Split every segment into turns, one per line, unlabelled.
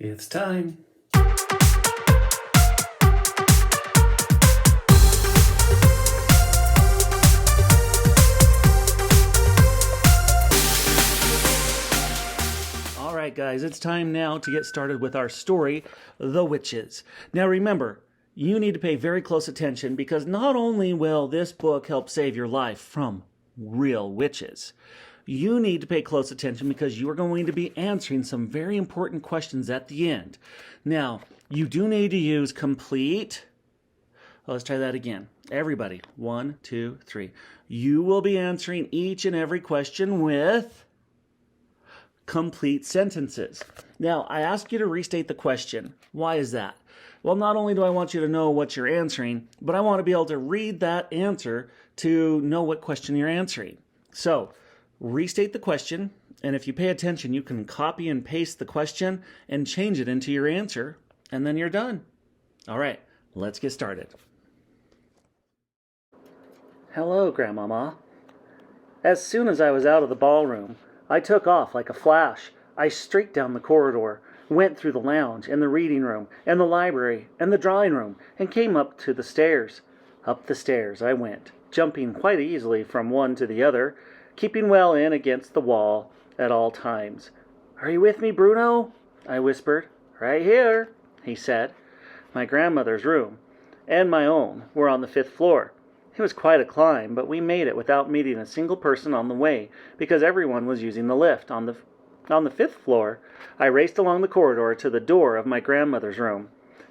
It's time. All right, guys, it's time now to get started with our story, The Witches. Now remember, you need to pay very close attention because not only will this book help save your life from real witches, you need to pay close attention because you are going to be answering some very important questions at the end. Now, you do need to use complete. Let's try that again. Everybody, 1, 2, 3. You will be answering each and every question with complete sentences. Now, I ask you to restate the question. Why is that? Well, not only do I want you to know what you're answering, but I want to be able to read that answer to know what question you're answering. So, restate the question, and if you pay attention, you can copy and paste the question and change it into your answer, and then you're done. All right, let's get started. Hello, Grandmama. As soon as I was out of the ballroom, I took off like a flash. I streaked down the corridor, went through the lounge and the reading room and the library and the drawing room, and came up to the stairs. Up the stairs I went, jumping quite easily from one to the other, keeping well in against the wall at all times. "Are you with me, Bruno?" I whispered. "Right here," he said. My grandmother's room and my own were on the 5th floor. It was quite a climb, but we made it without meeting a single person on the way, because everyone was using the lift. On the 5th floor, I raced along the corridor to the door of my grandmother's room.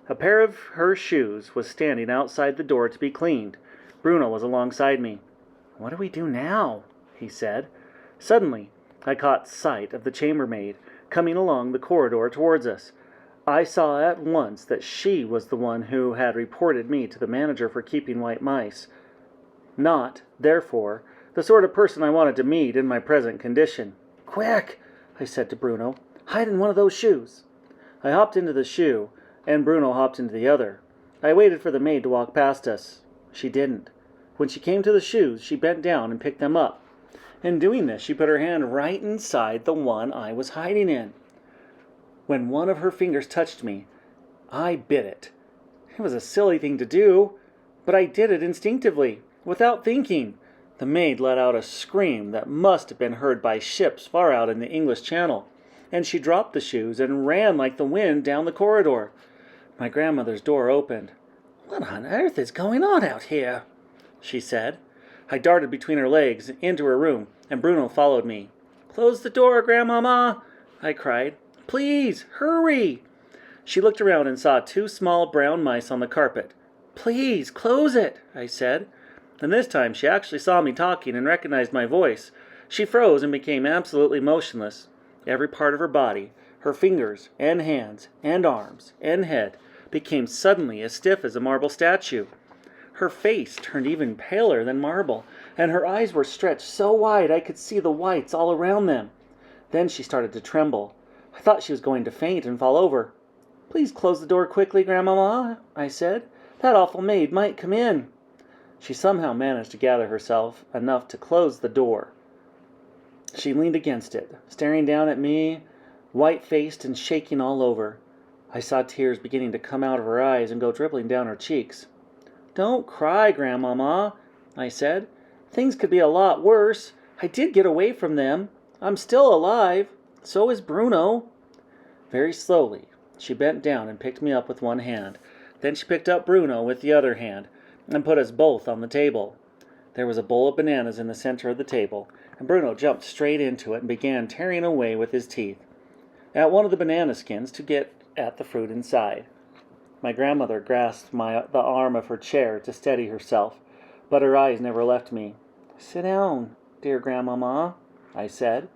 A pair of her shoes was standing outside the door to be cleaned. Bruno was alongside me. "What do we do now?" he said. Suddenly, I caught sight of the chambermaid coming along the corridor towards us. I saw at once that she was the one who had reported me to the manager for keeping white mice. Not, therefore, the sort of person I wanted to meet in my present condition. "Quick," I said to Bruno, "hide in one of those shoes." I hopped into the shoe, and Bruno hopped into the other. I waited for the maid to walk past us. She didn't. When she came to the shoes, she bent down and picked them up. In doing this, she put her hand right inside the one I was hiding in. When one of her fingers touched me, I bit it. It was a silly thing to do, but I did it instinctively, without thinking. The maid let out a scream that must have been heard by ships far out in the English Channel, and she dropped the shoes and ran like the wind down the corridor. My grandmother's door opened. "What on earth is going on out here?" she said. I darted between her legs into her room, and Bruno followed me. "Close the door, Grandmama!" I cried. "Please, hurry!" She looked around and saw 2 small brown mice on the carpet. "Please, close it," I said. And this time she actually saw me talking and recognized my voice. She froze and became absolutely motionless. Every part of her body, her fingers and hands and arms and head, became suddenly as stiff as a marble statue. Her face turned even paler than marble, and her eyes were stretched so wide I could see the whites all around them. Then she started to tremble. I thought she was going to faint and fall over. "Please close the door quickly, Grandmama," I said. "That awful maid might come in." She somehow managed to gather herself enough to close the door. She leaned against it, staring down at me, white-faced and shaking all over. I saw tears beginning to come out of her eyes and go dribbling down her cheeks. "Don't cry, Grandmama," I said. "Things could be a lot worse. I did get away from them. I'm still alive. So is Bruno." Very slowly, she bent down and picked me up with one hand. Then she picked up Bruno with the other hand and put us both on the table. There was a bowl of bananas in the center of the table, and Bruno jumped straight into it and began tearing away with his teeth at one of the banana skins to get at the fruit inside. My grandmother grasped the arm of her chair to steady herself, but her eyes never left me. "Sit down, dear Grandmama," I said.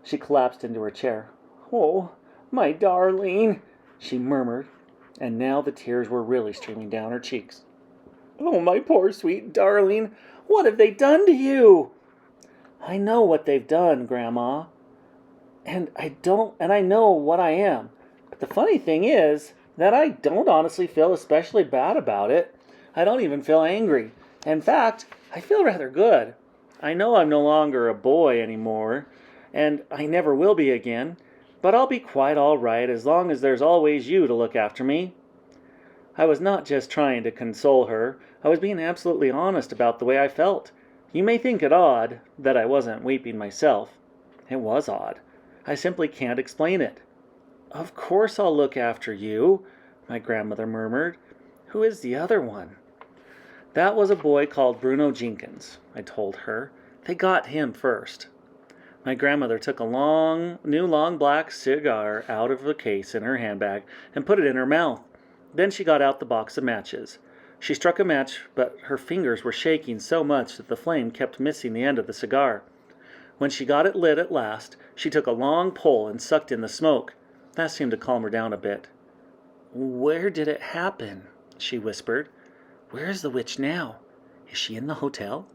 She collapsed into her chair. "Oh, my darling," she murmured, and now the tears were really streaming down her cheeks. "Oh, my poor sweet darling, what have they done to you?" "I know what they've done, Grandma, and I know what I am. But the funny thing is that I don't honestly feel especially bad about it. I don't even feel angry. In fact, I feel rather good. I know I'm no longer a boy anymore, and I never will be again, But I'll be quite all right as long as there's always you to look after me." I was not just trying to console her. I was being absolutely honest about the way I felt. You may think it odd that I wasn't weeping myself. It was odd. I simply can't explain it. "Of course I'll look after you," my grandmother murmured. "Who is the other one?" "That was a boy called Bruno Jenkins," I told her. "They got him first." My grandmother took a new long black cigar out of a case in her handbag and put it in her mouth. Then she got out the box of matches. She struck a match, but her fingers were shaking so much that the flame kept missing the end of the cigar. When she got it lit at last, she took a long pull and sucked in the smoke. That seemed to calm her down a bit. "Where did it happen?" she whispered. "Where is the witch now? Is she in the hotel?"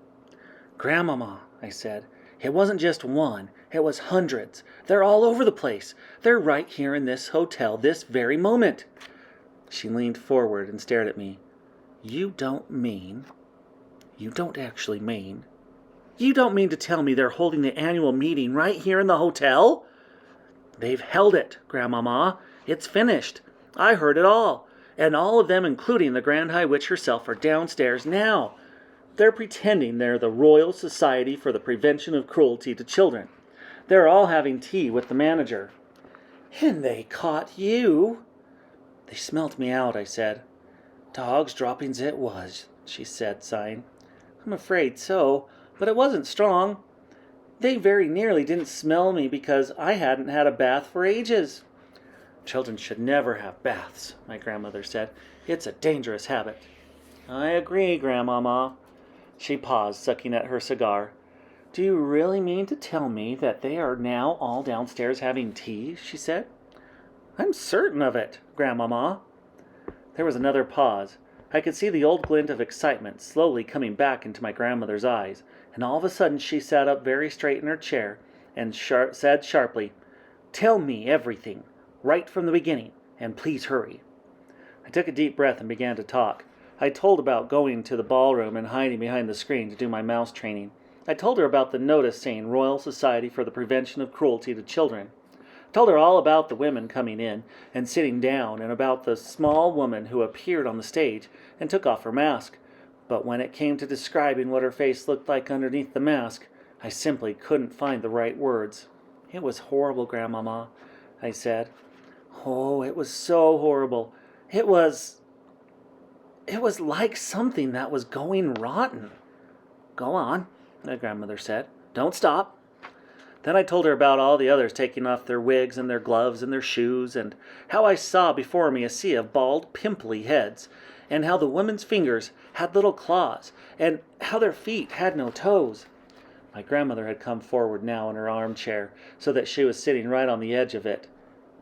"Grandmama," I said, "it wasn't just one, it was hundreds. They're all over the place. They're right here in this hotel this very moment." She leaned forward and stared at me. You don't actually mean to tell me they're holding the annual meeting right here in the hotel?" "They've held it, Grandmama. It's finished. I heard it all. And all of them, including the Grand High Witch herself, are downstairs now. They're pretending they're the Royal Society for the Prevention of Cruelty to Children. They're all having tea with the manager." "And they caught you?" "They smelt me out," I said. "Dog's droppings it was," she said, sighing. "I'm afraid so, but it wasn't strong. They very nearly didn't smell me because I hadn't had a bath for ages." "Children should never have baths," my grandmother said. "It's a dangerous habit." "I agree, Grandmama." She paused, sucking at her cigar. "Do you really mean to tell me that they are now all downstairs having tea?" she said. "I'm certain of it, Grandmama." There was another pause. I could see the old glint of excitement slowly coming back into my grandmother's eyes, and all of a sudden she sat up very straight in her chair and said sharply, "Tell me everything, right from the beginning, and please hurry." I took a deep breath and began to talk. I told about going to the ballroom and hiding behind the screen to do my mouse training. I told her about the notice saying Royal Society for the Prevention of Cruelty to Children. I told her all about the women coming in and sitting down, and about the small woman who appeared on the stage and took off her mask. But when it came to describing what her face looked like underneath the mask, I simply couldn't find the right words. "It was horrible, Grandmama," I said. "Oh, it was so horrible. It was like something that was going rotten." "Go on," my grandmother said. "Don't stop." Then I told her about all the others taking off their wigs and their gloves and their shoes, and how I saw before me a sea of bald, pimply heads, and how the women's fingers had little claws, and how their feet had no toes. My grandmother had come forward now in her armchair, so that she was sitting right on the edge of it.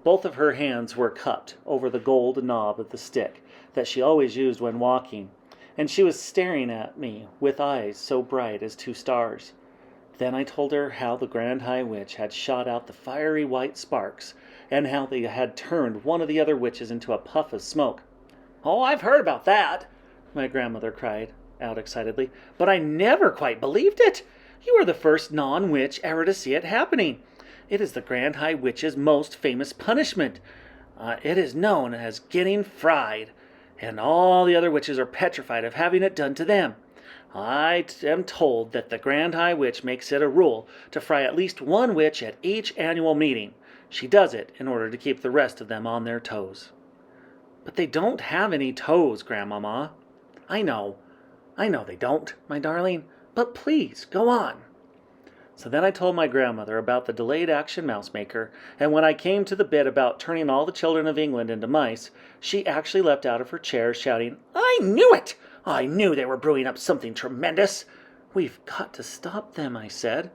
Both of her hands were cupped over the gold knob of the stick that she always used when walking, and she was staring at me with eyes so bright as two stars. Then I told her how the Grand High Witch had shot out the fiery white sparks, and how they had turned one of the other witches into a puff of smoke. "Oh, I've heard about that," my grandmother cried out excitedly, "but I never quite believed it. You are the first non-witch ever to see it happening. It is the Grand High Witch's most famous punishment. It is known as getting fried, and all the other witches are petrified of having it done to them. I am told that the Grand High Witch makes it a rule to fry at least one witch at each annual meeting. She does it in order to keep the rest of them on their toes." "But they don't have any toes, Grandmama." I know they don't, my darling, but please, go on." So then I told my grandmother about the delayed action mouse maker, and when I came to the bit about turning all the children of England into mice, she actually leapt out of her chair, shouting, "I knew it! I knew they were brewing up something tremendous." "We've got to stop them," I said.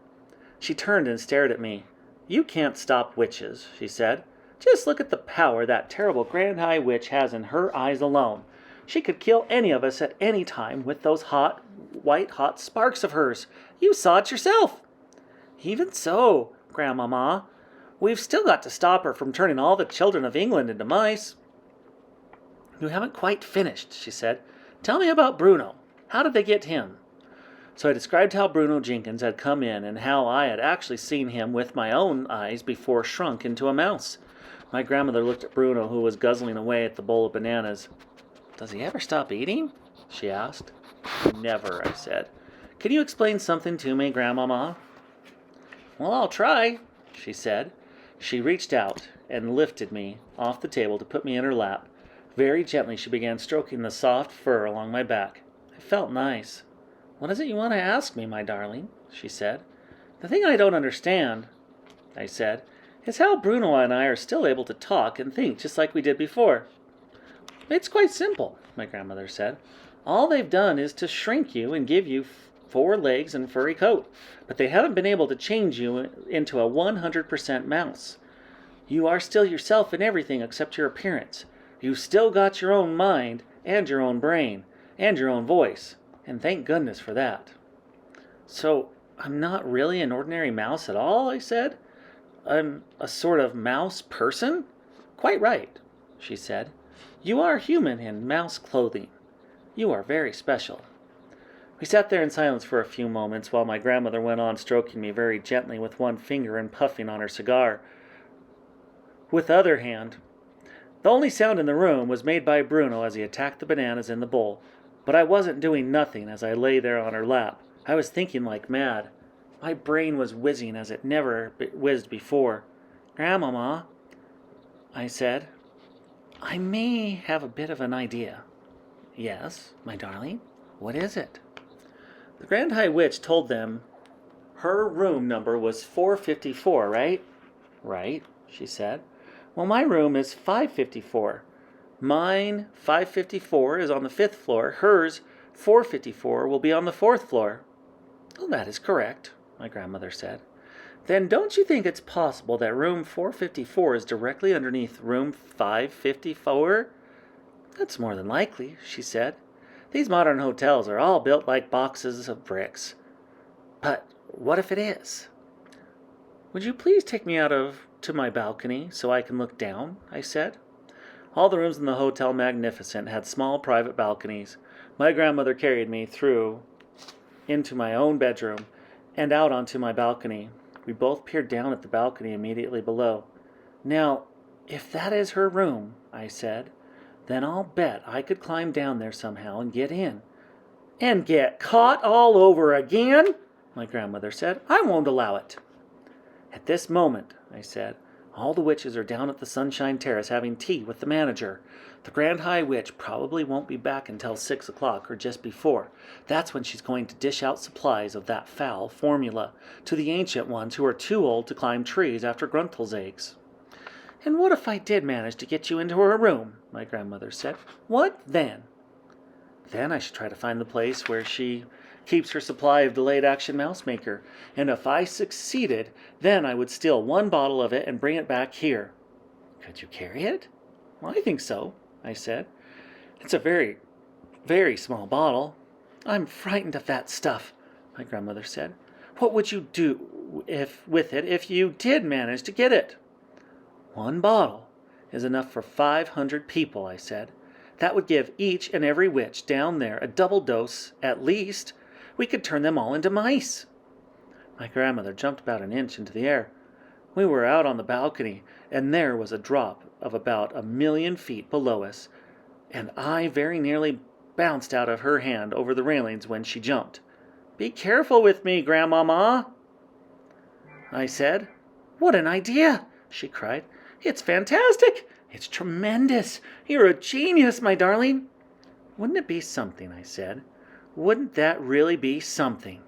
She turned and stared at me. "You can't stop witches," she said. "Just look at the power that terrible Grand High Witch has in her eyes alone. She could kill any of us at any time with those white-hot sparks of hers. You saw it yourself." "Even so, Grandmama, we've still got to stop her from turning all the children of England into mice." "You haven't quite finished," she said. "Tell me about Bruno. How did they get him?" So I described how Bruno Jenkins had come in and how I had actually seen him with my own eyes before shrunk into a mouse. My grandmother looked at Bruno, who was guzzling away at the bowl of bananas. "Does he ever stop eating?" she asked. "Never," I said. "Can you explain something to me, Grandmama?" "Well, I'll try," she said. She reached out and lifted me off the table to put me in her lap. Very gently she began stroking the soft fur along my back. It felt nice. "What is it you want to ask me, my darling?" she said. "The thing I don't understand," I said, "is how Bruno and I are still able to talk and think just like we did before." "It's quite simple," my grandmother said. "All they've done is to shrink you and give you 4 legs and furry coat, but they haven't been able to change you into a 100% mouse. You are still yourself in everything except your appearance. You've still got your own mind and your own brain and your own voice, and thank goodness for that." "So I'm not really an ordinary mouse at all," I said. "I'm a sort of mouse person?" "Quite right," she said. "You are human in mouse clothing. You are very special." We sat there in silence for a few moments while my grandmother went on stroking me very gently with one finger and puffing on her cigar with the other hand. The only sound in the room was made by Bruno as he attacked the bananas in the bowl, but I wasn't doing nothing as I lay there on her lap. I was thinking like mad. My brain was whizzing as it never whizzed before. "Grandmama," I said, "I may have a bit of an idea." "Yes, my darling, what is it?" The Grand High Witch told them her room number was 454, right? "Right," she said. "Well, my room is 554. Mine, 554, is on the 5th floor. Hers, 454, will be on the 4th floor." "Well, that is correct," my grandmother said. "Then don't you think it's possible that room 454 is directly underneath room 554? "That's more than likely," she said. "These modern hotels are all built like boxes of bricks." "But what if it is?" "Would you please take me out to my balcony so I can look down?" I said. All the rooms in the Hotel Magnificent had small private balconies. My grandmother carried me through into my own bedroom and out onto my balcony. We both peered down at the balcony immediately below. "Now, if that is her room," I said, "then I'll bet I could climb down there somehow and get in." "And get caught all over again?" my grandmother said. "I won't allow it." "At this moment," I said, "all the witches are down at the Sunshine Terrace having tea with the manager. The Grand High Witch probably won't be back until 6 o'clock or just before. That's when she's going to dish out supplies of that foul formula to the ancient ones who are too old to climb trees after Gruntel's eggs." "And what if I did manage to get you into her room?" my grandmother said. "What then?" "Then I should try to find the place where she keeps her supply of delayed action mouse maker, and if I succeeded, then I would steal 1 bottle of it and bring it back here." "Could you carry it?" "Well, I think so," I said. "It's a very, very small bottle." "I'm frightened of that stuff," my grandmother said. "What would you do with it if you did manage to get it?" "1 bottle is enough for 500 people," I said. "That would give each and every witch down there a double dose at least. We could turn them all into mice." My grandmother jumped about an inch into the air. We were out on the balcony, and there was a drop of about 1,000,000 feet below us, and I very nearly bounced out of her hand over the railings when she jumped. "Be careful with me, Grandmama," I said. "What an idea!" she cried. "It's fantastic! It's tremendous! You're a genius, my darling!" "Wouldn't it be something?" I said. "Wouldn't that really be something?"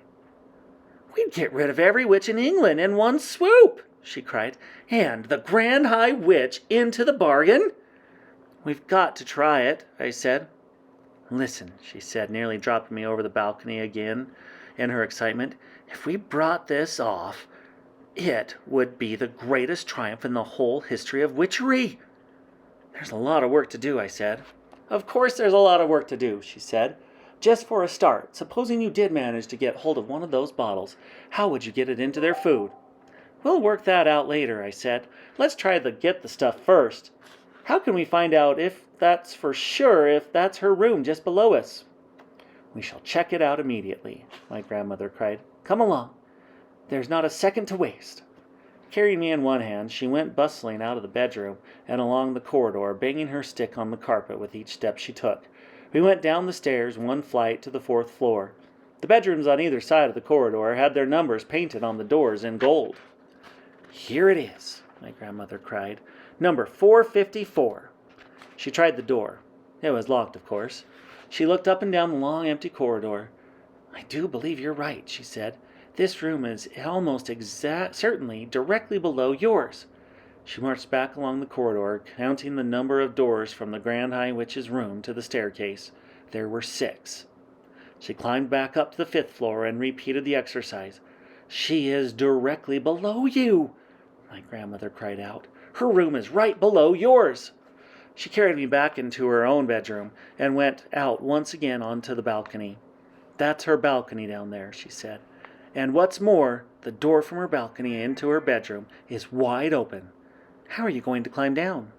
"We'd get rid of every witch in England in one swoop," she cried. "And the Grand High Witch into the bargain." "We've got to try it," I said. "Listen," she said, nearly dropping me over the balcony again in her excitement. "If we brought this off, it would be the greatest triumph in the whole history of witchery." "There's a lot of work to do," I said. "Of course there's a lot of work to do," she said. "Just for a start, supposing you did manage to get hold of one of those bottles, how would you get it into their food?" "We'll work that out later," I said. "Let's try to get the stuff first. How can we find out if that's for sure if that's her room just below us?" We shall check it out immediately, my grandmother cried. Come along. There's not a second to waste. Carrying me in one hand, she went bustling out of the bedroom and along the corridor, banging her stick on the carpet with each step she took. We went down the stairs, one flight, to the 4th floor. The bedrooms on either side of the corridor had their numbers painted on the doors in gold. Here it is, my grandmother cried. Number 454. She tried the door. It was locked, of course. She looked up and down the long, empty corridor. I do believe you're right, she said. This room is almost certainly directly below yours. She marched back along the corridor, counting the number of doors from the Grand High Witch's room to the staircase. There were 6. She climbed back up to the 5th floor and repeated the exercise. She is directly below you, my grandmother cried out. Her room is right below yours. She carried me back into her own bedroom and went out once again onto the balcony. That's her balcony down there, she said. And what's more, the door from her balcony into her bedroom is wide open. How are you going to climb down?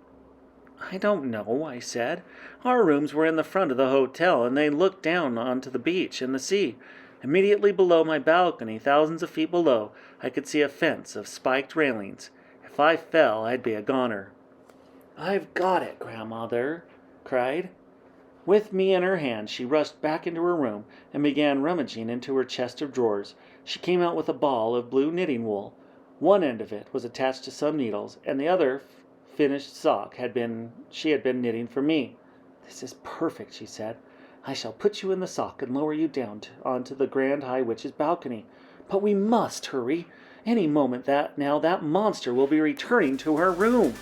I don't know, I said. Our rooms were in the front of the hotel, and they looked down onto the beach and the sea. Immediately below my balcony, thousands of feet below, I could see a fence of spiked railings. If I fell, I'd be a goner. I've got it, Grandmother cried. With me in her hand, she rushed back into her room and began rummaging into her chest of drawers. She came out with a ball of blue knitting wool. One end of it was attached to some needles, and the other finished sock she had been knitting for me. This is perfect, she said. I shall put you in the sock and lower you down onto the Grand High Witch's balcony. But we must hurry. Any moment that monster will be returning to her room.